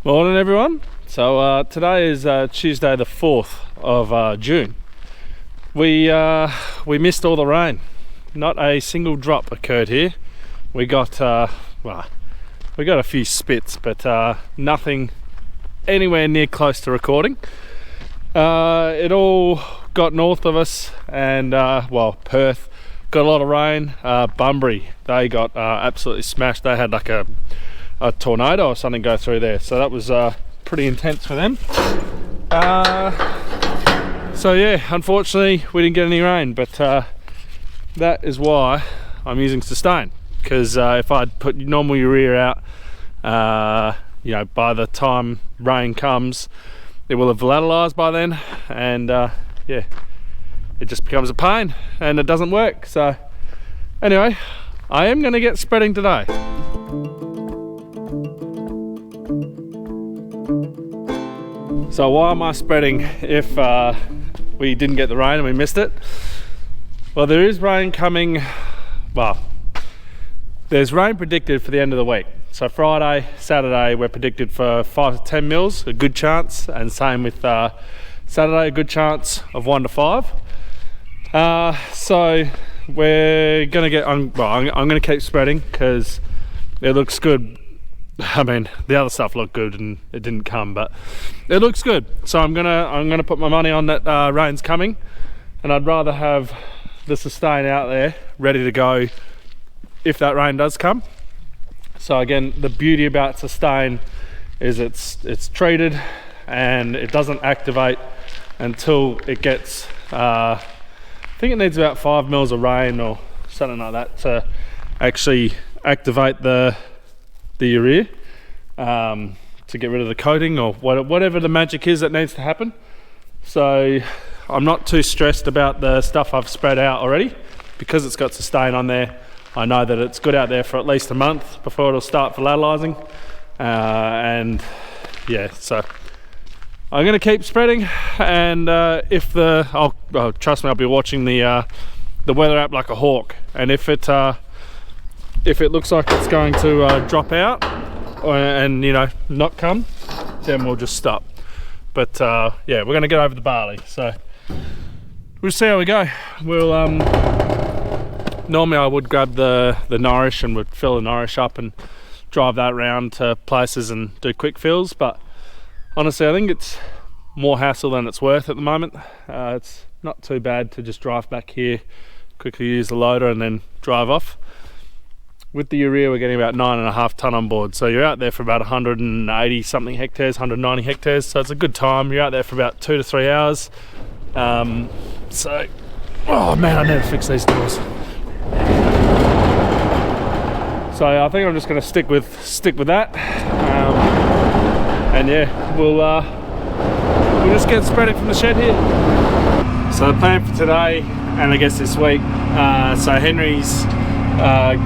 Morning everyone. So today is Tuesday the 4th of June. We missed all the rain. Not a single drop occurred here. We got we got a few spits, but nothing anywhere near close to recording. It all got north of us, and Perth got a lot of rain. Bunbury, they got absolutely smashed. They had like a tornado or something go through there, so that was pretty intense for them. So yeah, unfortunately we didn't get any rain, but that is why I'm using Sustain, because if I'd put normal urea out, by the time rain comes it will have volatilized by then, and yeah, it just becomes a pain and it doesn't work. So anyway, I am going to get spreading today. So why am I spreading if we didn't get the rain and we missed it? Well, there is rain coming. Well, there's rain predicted for the end of the week. So Friday, Saturday, we're predicted for 5 to 10 mils, a good chance, and same with Saturday, a good chance of 1 to 5. So we're gonna get. I'm gonna keep spreading because it looks good. I mean, the other stuff looked good and it didn't come, but it looks good. So I'm gonna put my money on that rain's coming, and I'd rather have the Sustain out there ready to go if that rain does come. So again, the beauty about Sustain is it's treated and it doesn't activate until it gets I think it needs about 5 mils of rain or something like that to actually activate the urea, to get rid of the coating or whatever the magic is that needs to happen. So I'm not too stressed about the stuff I've spread out already, because it's got Sustain on there. I know that it's good out there for at least a month before it'll start volatilizing, and yeah, so I'm going to keep spreading. And trust me, I'll be watching the weather app like a hawk, and if it looks like it's going to drop out and not come, then we'll just stop. But yeah, we're going to get over the barley, so we'll see how we go. We'll normally I would grab the Nourish and would fill the Nourish up and drive that around to places and do quick fills, but honestly I think it's more hassle than it's worth at the moment. It's not too bad to just drive back here, quickly use the loader and then drive off. With the urea we're getting about 9.5 tonne on board, so you're out there for about 180 something hectares, 190 hectares, so it's a good time. You're out there for about 2 to 3 hours. So oh man, I need to fix these doors. So I think I'm just going to stick with that, and yeah, we'll just get spreading from the shed here. So the plan for today, and I guess this week, so Henry's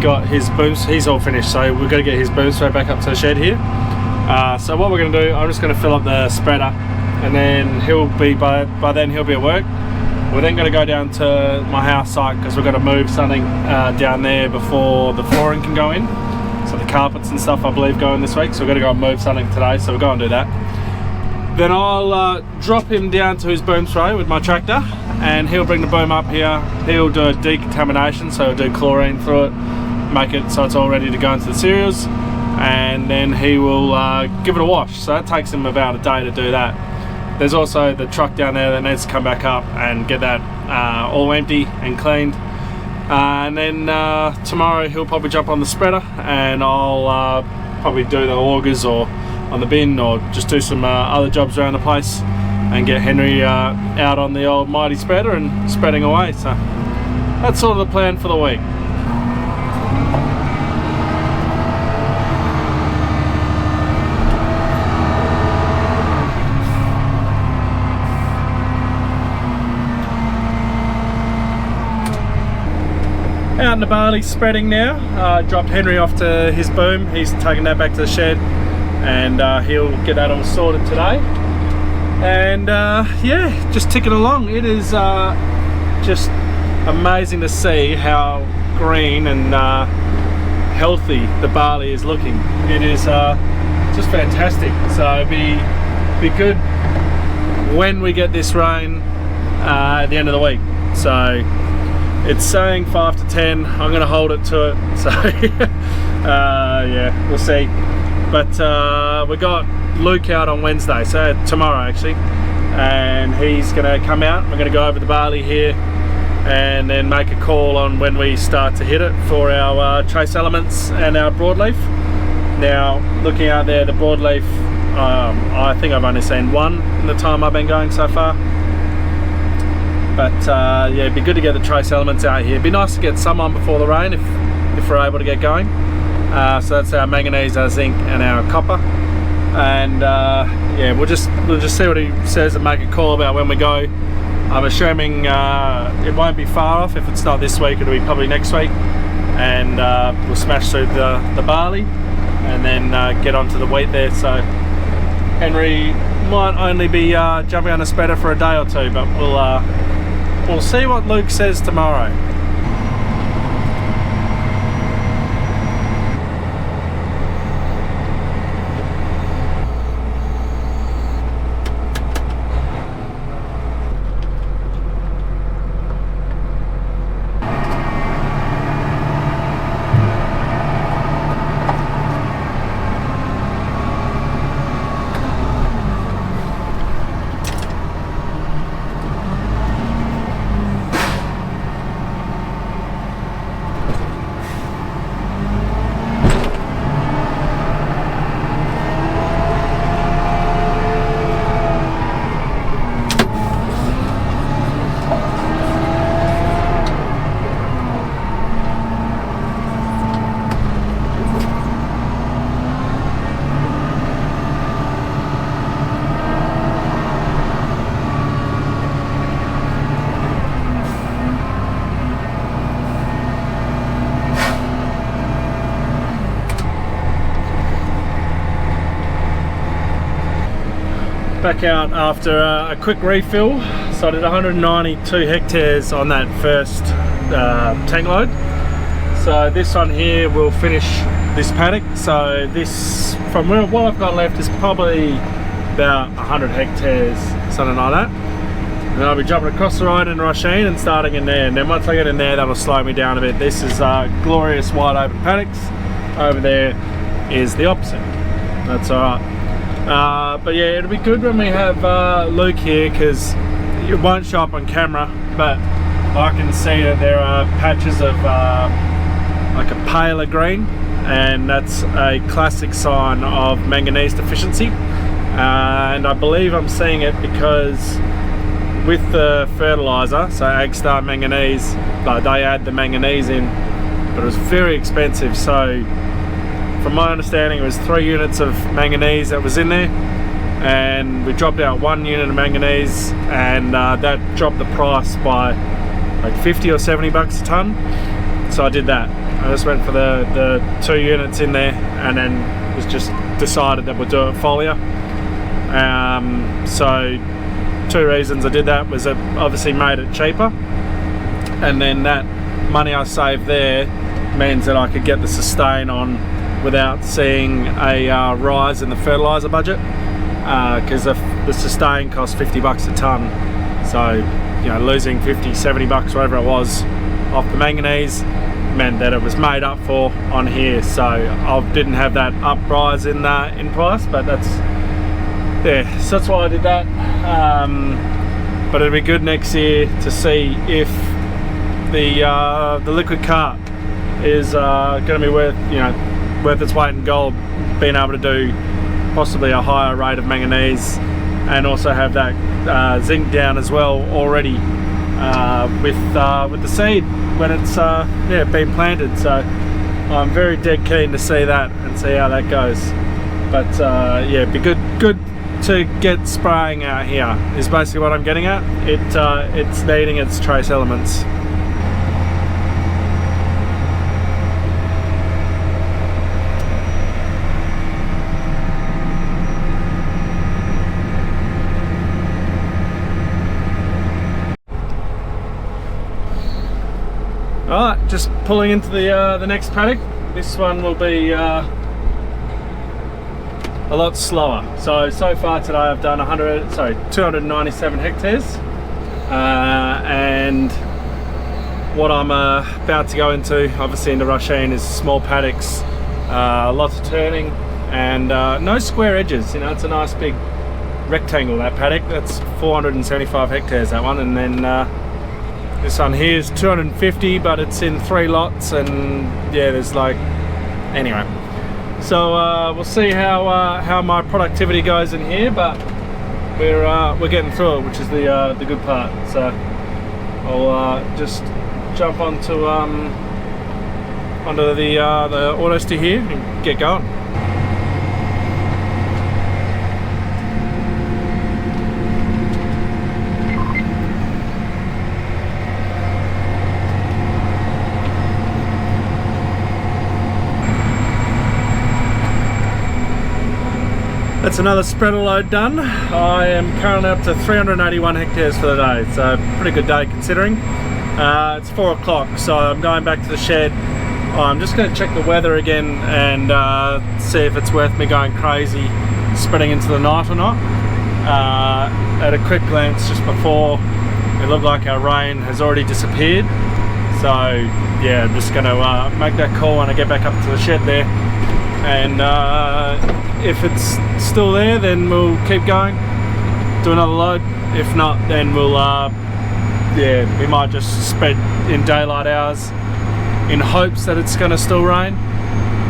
got his booms, he's all finished, so we're going to get his boom spray back up to the shed here. So what we're going to do, I'm just going to fill up the spreader, and then he'll be by then he'll be at work. We're then going to go down to my house site because we're going to move something down there before the flooring can go in. So the carpets and stuff I believe go in this week, so we're going to go and move something today, so we'll go and do that. Then I'll drop him down to his boom spray with my tractor, and he'll bring the boom up here. He'll do a decontamination, so he'll do chlorine through it, make it so it's all ready to go into the cereals, and then he will give it a wash. So that takes him about a day to do that. There's also the truck down there that needs to come back up and get that all empty and cleaned. And then tomorrow he'll probably jump on the spreader, and I'll probably do the augers or on the bin, or just do some other jobs around the place and get Henry out on the old mighty spreader and spreading away. So that's sort of the plan for the week. Out in the barley spreading now. Dropped Henry off to his boom. He's taking that back to the shed, and he'll get that all sorted today. And yeah, just ticking along. It is just amazing to see how green and healthy the barley is looking. It is just fantastic. So it'd be good when we get this rain at the end of the week. So it's saying 5 to 10. I'm going to hold it to it. So yeah, we'll see. But we got Luke out on Wednesday, so tomorrow actually, and he's going to come out. We're going to go over the barley here and then make a call on when we start to hit it for our trace elements and our broadleaf. Now, looking out there, the broadleaf, I think I've only seen one in the time I've been going so far. But yeah, it'd be good to get the trace elements out here. It'd be nice to get some on before the rain if we're able to get going. So that's our manganese, our zinc, and our copper. And yeah, we'll just see what he says and make a call about when we go. I'm assuming it won't be far off. If it's not this week, it'll be probably next week. And we'll smash through the barley and then get onto the wheat there. So Henry might only be jumping on a spreader for a day or two, but we'll see what Luke says tomorrow. Back out after a quick refill. So I did 192 hectares on that first tank load. So this one here will finish this paddock. So this, from what I've got left, is probably about 100 hectares, something like that. And then I'll be jumping across the road in Rasheen and starting in there. And then once I get in there, that'll slow me down a bit. This is glorious wide open paddocks. Over there is the opposite. That's all right. But yeah, it'll be good when we have Luke here, because it won't show up on camera, but I can see that there are patches of like a paler green, and that's a classic sign of manganese deficiency. And I believe I'm seeing it because with the fertilizer, so Agstar manganese, they add the manganese in, but it was very expensive. So from my understanding, it was 3 units of manganese that was in there, and we dropped out 1 unit of manganese, and that dropped the price by like 50 or 70 bucks a ton. So I did that. I just went for the 2 units in there, and then was just decided that we'll do it foliar. So 2 reasons I did that was it obviously made it cheaper, and then that money I saved there means that I could get the sustain on without seeing a rise in the fertilizer budget, because the sustain cost 50 bucks a ton. So, you know, losing 50, 70 bucks, whatever it was, off the manganese meant that it was made up for on here. So I didn't have that uprise in price, but that's, yeah, so that's why I did that. But it'll be good next year to see if the liquid cart is going to be worth its weight in gold, being able to do possibly a higher rate of manganese, and also have that zinc down as well already with the seed when it's been planted. So I'm very dead keen to see that and see how that goes. But yeah, it'd be good to get spraying out here is basically what I'm getting at. It's needing its trace elements. Alright, just pulling into the next paddock. This one will be a lot slower. So far today I've done 297 hectares, and what I'm about to go into, obviously into Rasheen, is small paddocks, lots of turning, and no square edges. You know, it's a nice big rectangle, that paddock. That's 475 hectares, that one. And then this one here is 250, but it's in 3 lots, and yeah, there's like, anyway. So we'll see how my productivity goes in here, but we're getting through it, which is the good part. So I'll just jump onto the auto steer here and get going. That's another spreader load done. I am currently up to 381 hectares for the day, so pretty good day considering. It's 4 o'clock, so I'm going back to the shed. I'm just going to check the weather again and see if it's worth me going crazy spreading into the night or not. At a quick glance just before, it looked like our rain has already disappeared. So yeah, I'm just going to make that call when I get back up to the shed there. And if it's still there, then we'll keep going, do another load. If not, then we'll yeah, we might just spread in daylight hours in hopes that it's going to still rain.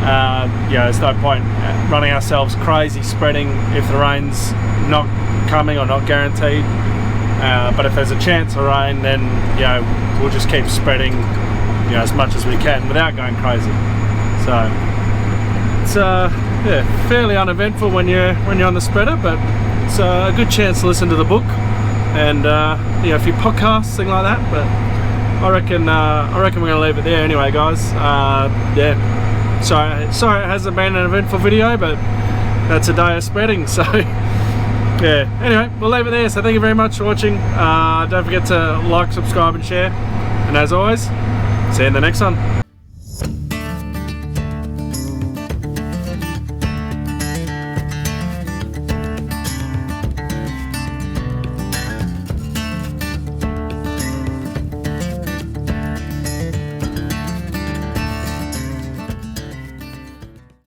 Yeah, there's no point running ourselves crazy spreading if the rain's not coming or not guaranteed. But if there's a chance of rain, then you know, we'll just keep spreading, you know, as much as we can without going crazy. So it's yeah, fairly uneventful when you're on the spreader, but it's a good chance to listen to the book and you know, a few podcasts, thing like that. But I reckon we're gonna leave it there anyway, guys. Yeah, sorry it hasn't been an eventful video, but that's a day of spreading. So yeah, anyway, we'll leave it there. So thank you very much for watching. Don't forget to like, subscribe and share, and as always, see you in the next one.